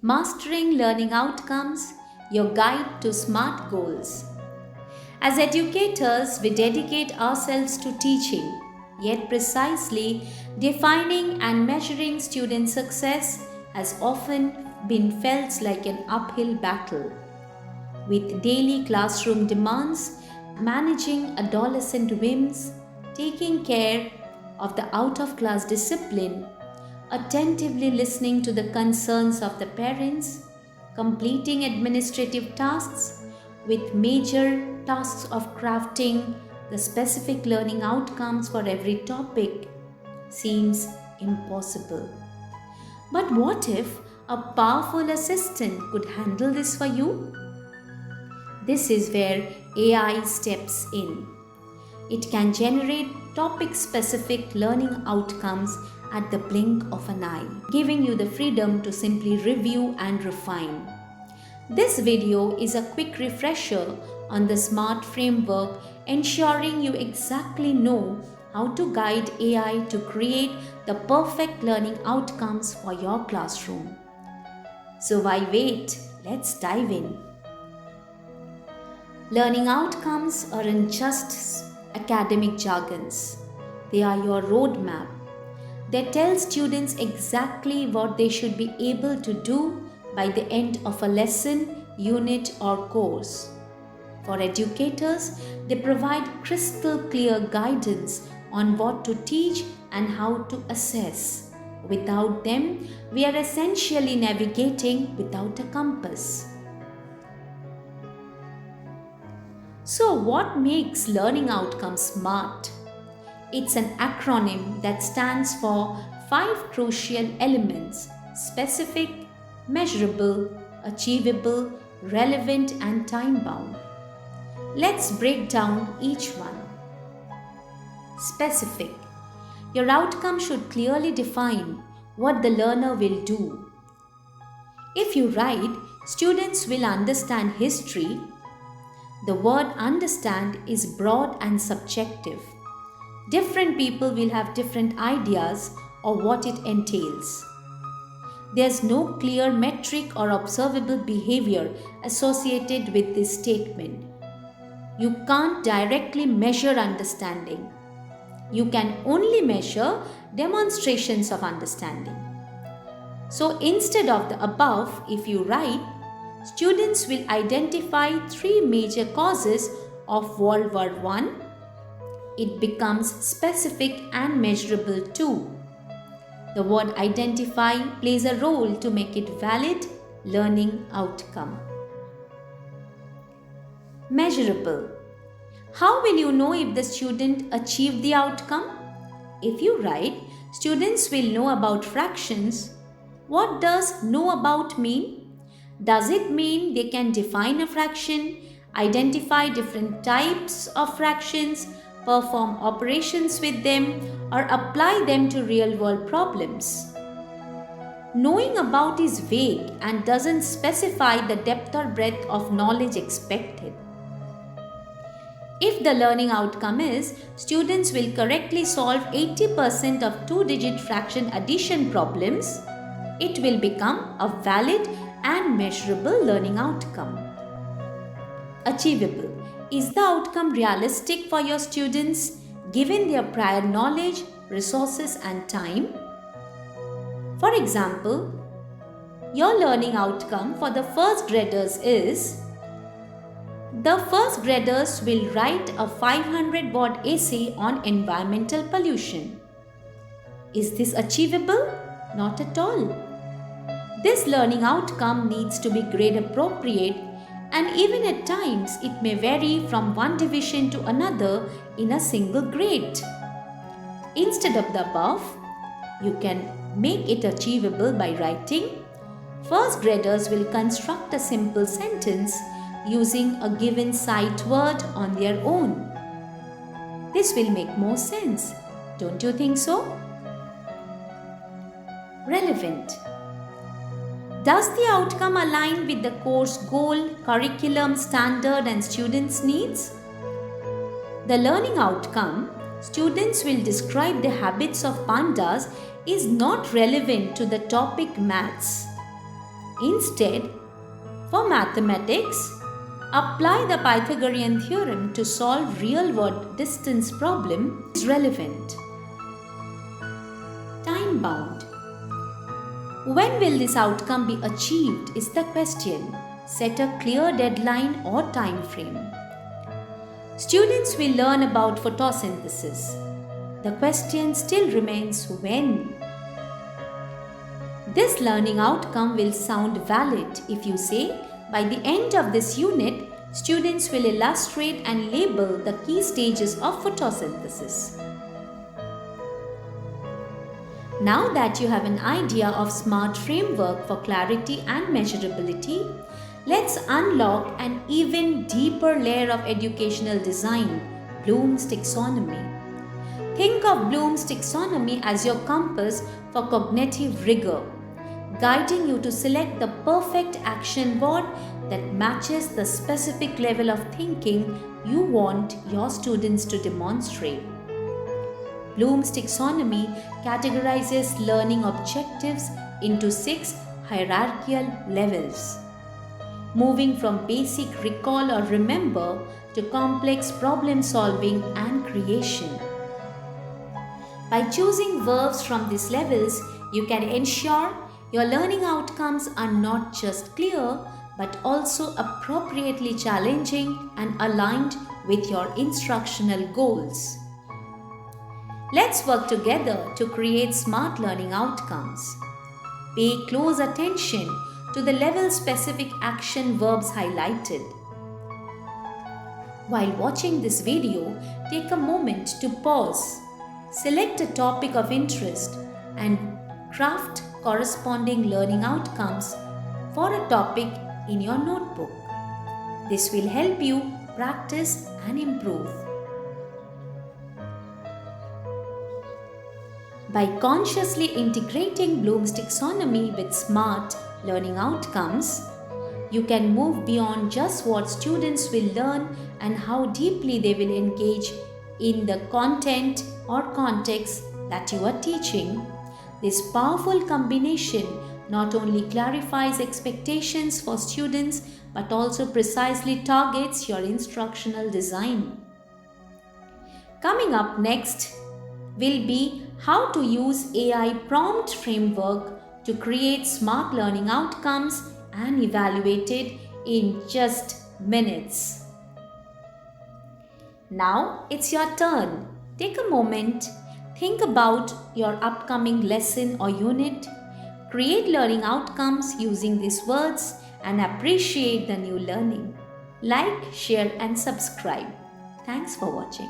Mastering Learning Outcomes, your guide to smart goals. As educators, we dedicate ourselves to teaching, yet precisely defining and measuring student success has often been felt like an uphill battle. With daily classroom demands, managing adolescent whims, taking care of the out-of-class discipline, attentively listening to the concerns of the parents, completing administrative tasks, with major tasks of crafting the specific learning outcomes for every topic seems impossible. But what if a powerful assistant could handle this for you? This is where AI steps in. It can generate topic-specific learning outcomes at the blink of an eye, giving you the freedom to simply review and refine. This video is a quick refresher on the SMART framework, ensuring you exactly know how to guide AI to create the perfect learning outcomes for your classroom. So why wait? Let's dive in. Learning outcomes aren't just academic jargons. They are your roadmap. They tell students exactly what they should be able to do by the end of a lesson, unit, or course. For educators, they provide crystal clear guidance on what to teach and how to assess. Without them, we are essentially navigating without a compass. So, what makes learning outcomes SMART? It's an acronym that stands for 5 crucial elements: specific, measurable, achievable, relevant, and time-bound. Let's break down each one. Specific. Your outcome should clearly define what the learner will do. If you write, students will understand history. The word understand is broad and subjective. Different people will have different ideas of what it entails. There's no clear metric or observable behavior associated with this statement. You can't directly measure understanding. You can only measure demonstrations of understanding. So instead of the above, if you write, students will identify 3 major causes of World War I. It becomes specific and measurable too. The word identify plays a role to make it valid learning outcome. Measurable. How will you know if the student achieved the outcome? If you write, students will know about fractions. What does know about mean? Does it mean they can define a fraction, identify different types of fractions, perform operations with them, or apply them to real-world problems? Knowing about is vague and doesn't specify the depth or breadth of knowledge expected. If the learning outcome is students will correctly solve 80% of 2-digit fraction addition problems, it will become a valid and measurable learning outcome. Achievable. Is the outcome realistic for your students given their prior knowledge, resources, and time? For example, your learning outcome for the first graders is the first graders will write a 500-word essay on environmental pollution. Is this achievable? Not at all. This learning outcome needs to be grade appropriate, and even at times it may vary from one division to another in a single grade. Instead of the above, you can make it achievable by writing, first graders will construct a simple sentence using a given sight word on their own. This will make more sense, don't you think so? Relevant. Does the outcome align with the course goal, curriculum, standard, and students' needs? The learning outcome, students will describe the habits of pandas, is not relevant to the topic maths. Instead, for mathematics, apply the Pythagorean theorem to solve real-world distance problem is relevant. Time bound. When will this outcome be achieved is the question. Set a clear deadline or time frame. Students will learn about photosynthesis. The question still remains when. This learning outcome will sound valid if you say, by the end of this unit, students will illustrate and label the key stages of photosynthesis. Now that you have an idea of SMART framework for clarity and measurability, let's unlock an even deeper layer of educational design, Bloom's taxonomy. Think of Bloom's taxonomy as your compass for cognitive rigor, guiding you to select the perfect action word that matches the specific level of thinking you want your students to demonstrate. Bloom's taxonomy categorizes learning objectives into 6 hierarchical levels, moving from basic recall or remember to complex problem solving and creation. By choosing verbs from these levels, you can ensure your learning outcomes are not just clear but also appropriately challenging and aligned with your instructional goals. Let's work together to create smart learning outcomes. Pay close attention to the level-specific action verbs highlighted. While watching this video, take a moment to pause, select a topic of interest, and craft corresponding learning outcomes for a topic in your notebook. This will help you practice and improve. By consciously integrating Bloom's taxonomy with SMART learning outcomes, you can move beyond just what students will learn and how deeply they will engage in the content or context that you are teaching. This powerful combination not only clarifies expectations for students but also precisely targets your instructional design. Coming up next will be how to use AI prompt framework to create smart learning outcomes and evaluate it in just minutes. Now it's your turn. Take a moment, think about your upcoming lesson or unit, create learning outcomes using these words and appreciate the new learning. Like, share and subscribe. Thanks for watching.